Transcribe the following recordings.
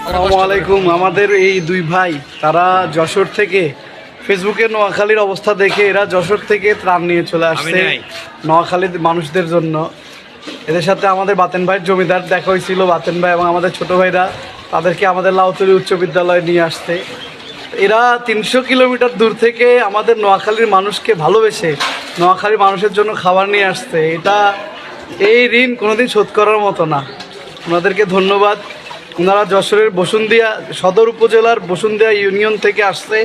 আসসালামু আলাইকুম। আমাদের এই দুই ভাই তারা যশোর থেকে ফেসবুকে নোয়াখালীর অবস্থা দেখে এরা যশোর থেকে ত্রাণ নিয়ে চলে আসছে নোয়াখালীর মানুষদের জন্য। এদের সাথে আমাদের বাতেন ভাইয়ের জমিদার দেখা হয়েছিল। বাতেন ভাই এবং আমাদের ছোট ভাইরা তাদেরকে আমাদের লাউতলি উচ্চ বিদ্যালয়ে নিয়ে আসতে, এরা 300 কিলোমিটার দূর থেকে আমাদের নোয়াখালীর মানুষকে ভালোবেসে নোয়াখালীর মানুষের জন্য খাবার নিয়ে আসছে। এই ঋণ কোনোদিন শোধ করার মতো না। ওনাদেরকে ধন্যবাদ। ওনারা যশোরের বসুন্ধিয়া সদর উপজেলার বসুন্ধিয়া ইউনিয়ন থেকে আসছে,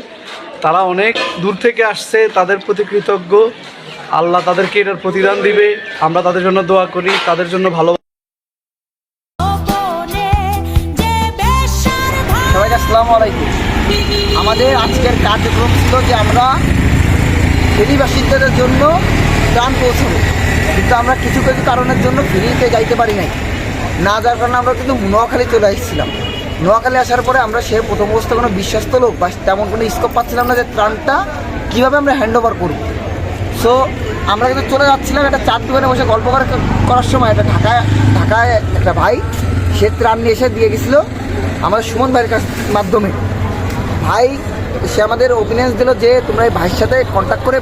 তারা অনেক দূর থেকে আসছে, তাদের প্রতি কৃতজ্ঞ। আল্লাহ তাদেরকে এটার প্রতিদান দিবে, আমরা তাদের জন্য দোয়া করি, তাদের জন্য ভালো। সবাইকে আসসালামু আলাইকুম। আমাদের আজকের কার্যক্রম ছিল যে আমরা ফেরিবাসীদের জন্য ত্রাণ পৌঁছাবো, কিন্তু আমরা কিছু কিছু কারণের জন্য ফেরিতে যাইতে পারি নাই। না যার কারণে আমরা কিন্তু নোয়াখালী চলে এসেছিলাম। নোয়াখালী আসার পরে আমরা সে প্রথম অবস্থায় কোনো বিশ্বস্ত লোক বা তেমন কোনো স্কোপ পাচ্ছিলাম না যে ত্রাণটা কীভাবে আমরা হ্যান্ড ওভার করব। সো আমরা কিন্তু চলে যাচ্ছিলাম একটা চার দোকানে বসে গল্প করার সময় একটা ঢাকায় একটা ভাই সে ত্রাণ নিয়ে এসে দিয়ে গেছিলো আমাদের সুমন ভাইয়ের মাধ্যমে। ভাই সে আমাদের ওপিনিয়ন্স দিল যে তোমরা এই ভাইয়ের সাথে কন্ট্যাক্ট করে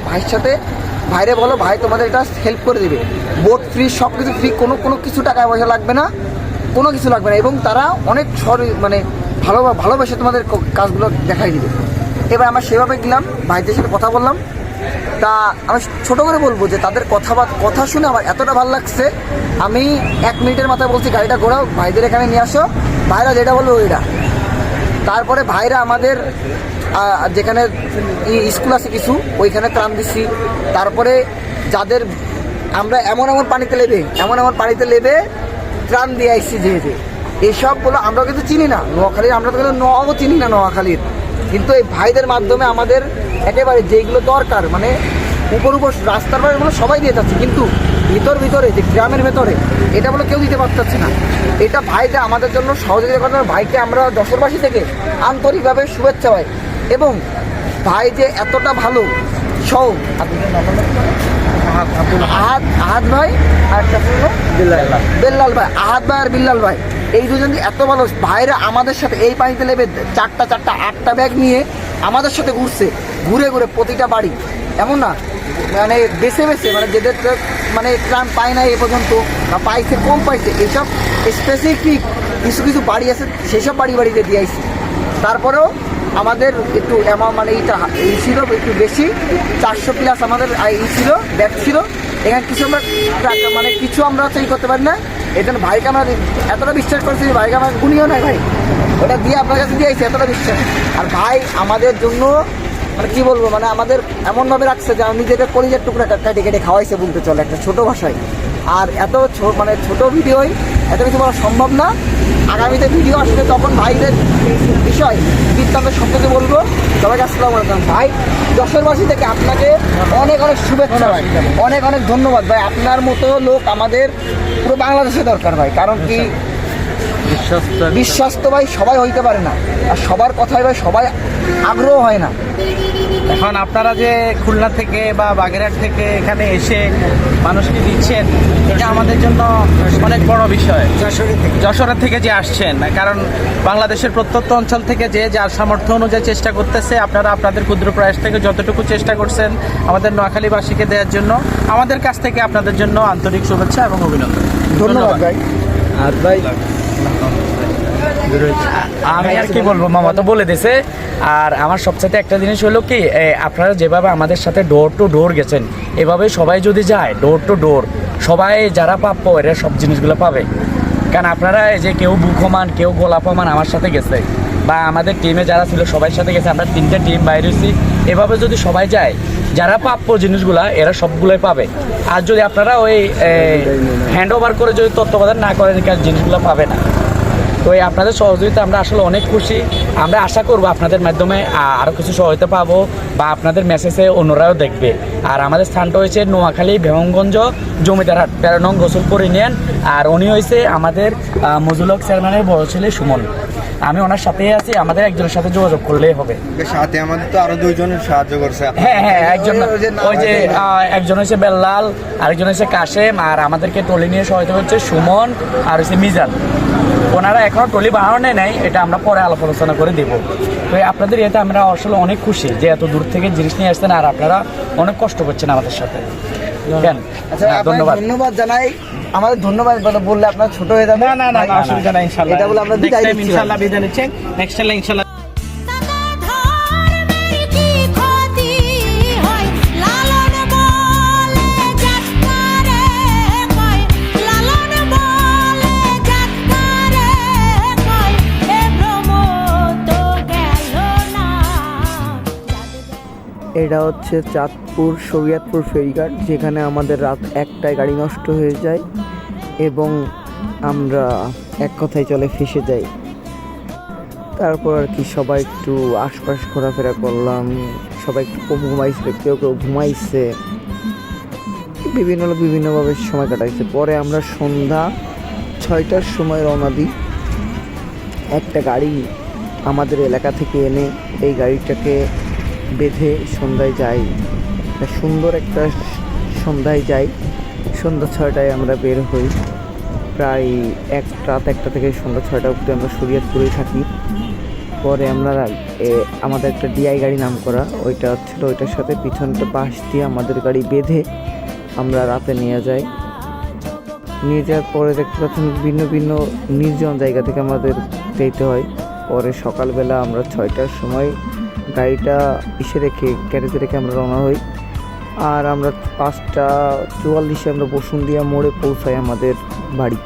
ভাইরে বলো, ভাই তোমাদের এটা হেল্প করে দেবে, বোট ফ্রি, সব কিছু ফ্রি, কোনো কিছু টাকা পয়সা লাগবে না, কোনো কিছু লাগবে না, এবং তারা অনেক ভালোবেসে তোমাদের কাজগুলো দেখাই দিবে। এবার আমরা সেভাবে গেলাম, ভাইদের সাথে কথা বললাম। তা আমি ছোটো করে বলবো যে তাদের কথা শুনে আমার এতটা ভালো লাগছে, আমি 1 মিনিটের মাথায় বলছি গাড়িটা ঘোরাও, ভাইদের এখানে নিয়ে আসো, ভাইরা যেটা বললো ওইটা। তারপরে ভাইরা আমাদের যেখানে স্কুল আছে কিছু ওইখানে ত্রাণ দিচ্ছি। তারপরে যাদের আমরা এমন পানিতে লেবে ত্রাণ দিয়ে আসছি, যেহেতু এইসবগুলো আমরা কিন্তু চিনি না নোয়াখালীর, আমরা তো কিন্তু নোয়াও চিনি না নোয়াখালীর, কিন্তু এই ভাইদের মাধ্যমে আমাদের একেবারে যেগুলো দরকার, মানে উপর রাস্তার বাড়িগুলো সবাই দিয়ে যাচ্ছে, কিন্তু ভিতরে যে গ্রামের ভেতরে এটা বলে কেউ দিতে পারছে না। এটা ভাইটা আমাদের জন্য সহযোগিতা করার, ভাইকে আমরা যশোরবাসী থেকে আন্তরিকভাবে শুভেচ্ছা পাই। এবং ভাই যে এতটা ভালো আহাদ ভাই আর বেল্লাল ভাই, আহাদ ভাই আর বিল্লাল ভাই, এই দুজন এত ভালো ভাইরা আমাদের সাথে এই পানিতে নেবে 8টা ব্যাগ নিয়ে আমাদের সাথে ঘুরে প্রতিটা বাড়ি, এমন না মানে বেছে মানে যেদের মানে ত্রাণ পায় না এ পর্যন্ত বা পাইছে কম পাইছে, এইসব স্পেসিফিক কিছু বাড়ি আছে, সেসব বাড়িতে দিয়ে আসছি। তারপরেও আমাদের একটু মানে এই ছিল একটু বেশি, 400+ আমাদের ছিল, ব্যাগ ছিল। এখানে কিছু আমরা মানে কিছু আমরা করতে পারি না, এই জন্য ভাইকে আমরা এতটা বিশ্বাস করছি, ভাইকে আমার গুণীয় নয় ভাই, ওটা দিয়ে আপনার কাছে দিয়ে আসছি, এতটা বিশ্বাস। আর ভাই আমাদের জন্য মানে কী বলবো, মানে আমাদের এমনভাবে রাখছে যে নিজেদের কলিজার টুকরা কেটে খাওয়াইছে বলতে চলে একটা ছোটো ভাষায়। আর এত মানে ছোটো ভিডিওই এত কিছু বলা সম্ভব না। আগামীতে ভিডিও আসবে তখন ভাইদের বিষয় বৃত্তান্ত সম্পর্কে বলবো। সবাইকে আসসালামু আলাইকুম। ভাই যশোরবাসী থেকে আপনাকে অনেক শুভেচ্ছা ভাই, অনেক ধন্যবাদ ভাই। আপনার মতো লোক আমাদের পুরো বাংলাদেশে দরকার ভাই, কারণ কি বিশ্বস্ত ভাই সবাই হইতে পারে না, আর সবার কথাই ভাই সবাই আগ্রহ হয় না। এখন আপনারা যে খুলনা থেকে বা বাগেরহাট থেকে এখানে এসে মানুষকে দিচ্ছেন, এটা আমাদের জন্য অনেক বড় বিষয়। যশোরের থেকে যে আসছেন, কারণ বাংলাদেশের প্রত্যন্ত অঞ্চল থেকে যে যার সামর্থ্য অনুযায়ী চেষ্টা করতেছে, আপনারা আপনাদের ক্ষুদ্র প্রয়াস থেকে যতটুকু চেষ্টা করছেন আমাদের নোয়াখালীবাসীকে দেওয়ার জন্য, আমাদের কাছ থেকে আপনাদের জন্য আন্তরিক শুভেচ্ছা এবং অভিনন্দন। ধন্যবাদ ভাই। আর ভাই আমি আর কি বলবো, মামা তো বলে দিছে। আর আমার সবচেয়ে একটা জিনিস হলো কি, আপনারা যেভাবে আমাদের সাথে ডোর টু ডোর গেছেন, এভাবে সবাই যদি যায় ডোর টু ডোর, সবাই যারা প্রাপ্য এরা সব জিনিসগুলো পাবে। কারণ আপনারা এই যে কেউ বুকমান, কেউ গোলাপমান আমার সাথে গেছে, বা আমাদের টিমে যারা ছিল সবার সাথে গেছে, আমরা 3টে টিম বাইরে হয়েছি। এভাবে যদি সবাই যায়, যারা প্রাপ্য জিনিসগুলা এরা সবগুলোই পাবে। আর যদি আপনারা ওই হ্যান্ড ওভার করে যদি তত্ত্বাবধান না করেন, জিনিসগুলো পাবে না। তো এই আপনাদের সহযোগিতা আমরা আসলে অনেক খুশি। আমরা আশা করব আপনাদের মাধ্যমে আরও কিছু সহায়তা পাবো, বা আপনাদের মেসেজে অন্যরাও দেখবে। আর আমাদের স্থানটা হয়েছে নোয়াখালী বেগমগঞ্জ জমিদারহাট 13 নং গোসলপুর ইউনিয়ন। আর উনি হয়েছে আমাদের মজুলক চেয়ারম্যানের বড় ছেলে সুমন। আমি ওনার সাথেই আছি, আমাদের একজনের সাথে যোগাযোগ করলেই হবে। সাথে আমাদের তো আরো 2 জন সাহায্য করছে। হ্যাঁ হ্যাঁ, একজন ওই যে একজন হচ্ছে বেল্লাল, আরেকজন হচ্ছে কাশেম, আর আমাদেরকে টলি নিয়ে সহায়তা হচ্ছে সুমন আর হচ্ছে মিজান। ওনারা এখনো টলি বানানো নেই, এটা আমরা পরে আলাপ আলোচনা করে দেবো। তো আপনাদের এতে আমরা আসলে অনেক খুশি যে এত দূর থেকে জিনিস নিয়ে আসছেন, আর আপনারা অনেক কষ্ট করছেন আমাদের সাথে। কেন? আচ্ছা, ধন্যবাদ। ধন্যবাদ জানাই। আমাদের ধন্যবাদ বললে আপনার ছোট হয়ে যাবে। না অসুবিধা নাই, ইনশাআল্লাহ। এটা বলে আমরা বিদায় নিচ্ছি। ইনশাআল্লাহ বিদায় নিচ্ছি। নেক্সট টাইম ইনশাআল্লাহ। এটা হচ্ছে চাঁদপুর শরিয়তপুর ফেরিঘাট, যেখানে আমাদের রাত 1টায় গাড়ি নষ্ট হয়ে যায় এবং আমরা এক কথায় চলে ফেসে যাই। তারপর আর কি সবাই একটু আশপাশ ঘোরাফেরা করলাম, সবাই একটু কম ঘুমাইছে, কেউ ঘুমাইছে, বিভিন্ন লোক বিভিন্নভাবে সময় কাটাইছে। পরে আমরা সন্ধ্যা 6টার সময় রওনা দিই। একটা গাড়ি আমাদের এলাকা থেকে এনে এই গাড়িটাকে বেঁধে সন্ধ্যায় যাই, সুন্দর একটা সন্ধ্যায় যাই। সন্ধ্যা 6টায় আমরা বের হই। প্রায় রাত 1টা থেকে সন্ধ্যা 6টা অবধি আমরা শরীয়তপুরেই থাকি। পরে আমরা আমাদের একটা ডিআই গাড়ি নাম করা ওইটা ছিল, ওইটার সাথে পিছনটা বাঁশ দিয়ে আমাদের গাড়ি বেঁধে আমরা রাতে নিয়ে যাই। নিয়ে যাওয়ার পরে দেখতে পাচ্ছেন ভিন্ন ভিন্ন নির্জন জায়গা থেকে আমাদের যেতে হয়। পরে সকালবেলা আমরা 6টার সময় গাড়িটা গ্যারেজে রেখে আমরা রওনা হই। আর আমরা 5টা 44-এ আমরা বসুন্ধিয়া মোড়ে পৌঁছাই আমাদের বাড়ি।